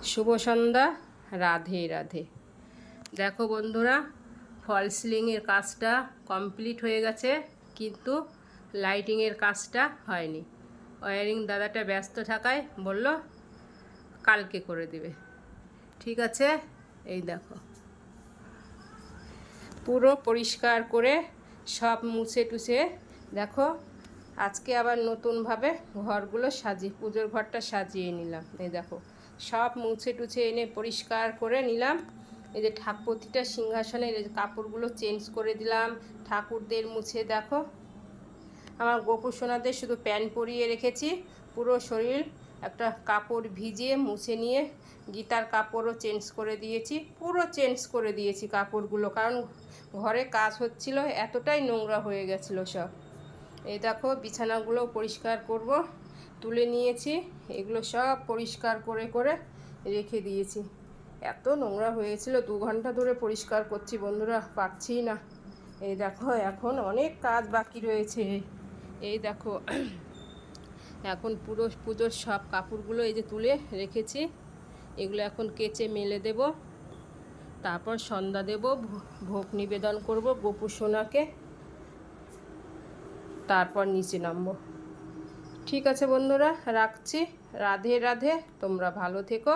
শুভ সন্ধ্যা, রাধে রাধে। দেখো বন্ধুরা, ফল সিলিংয়ের কাজটা কমপ্লিট হয়ে গেছে, কিন্তু লাইটিংয়ের কাজটা হয়নি। ওয়্যারিং দাদাটা ব্যস্ত থাকায় বলল কালকে করে দেবে। ঠিক আছে, এই দেখো পুরো পরিষ্কার করে সব মুছে টুছে দেখো আজকে আবার নতুনভাবে ঘরগুলো পুজোর ঘরটা সাজিয়ে নিলাম। এই দেখো সব মুছে টুছে এনে পরিষ্কার করে নিলাম। এই যে প্রতিটা সিংহাসনের এই যে কাপড়গুলো চেঞ্জ করে দিলাম। ঠাকুরদের মুছে দেখো আমার গোপুর সোনাদের শুধু প্যান্ট পরিয়ে রেখেছি, পুরো শরীর একটা কাপড় ভিজিয়ে মুছে নিয়ে গীতার কাপড়ও চেঞ্জ করে দিয়েছি, পুরো চেঞ্জ করে দিয়েছি কাপড়গুলো, কারণ ঘরে কাজ হচ্ছিল, এতটাই নোংরা হয়ে গেছিলো সব। এই দেখো বিছানাগুলো পরিষ্কার করব, তুলে নিয়েছি, এগুলো সব পরিষ্কার করে করে রেখে দিয়েছি। এত নোংরা হয়েছিল, 2 ঘন্টা ধরে পরিষ্কার করছি বন্ধুরা, পারছি না। এই দেখো এখন অনেক কাজ বাকি রয়েছে। এই দেখো এখন পুরো পুজোর সব কাপড়গুলো এই যে তুলে রেখেছি, এগুলো এখন কেচে মেলে দেব, তারপর সন্ধ্যা দেব, ভোগ নিবেদন করব গোপু সোনাকে, তারপর নিচে নামবো। ঠিক আছে বন্ধুরা, রাখছি। রাধে রাধে, তোমরা ভালো থেকো।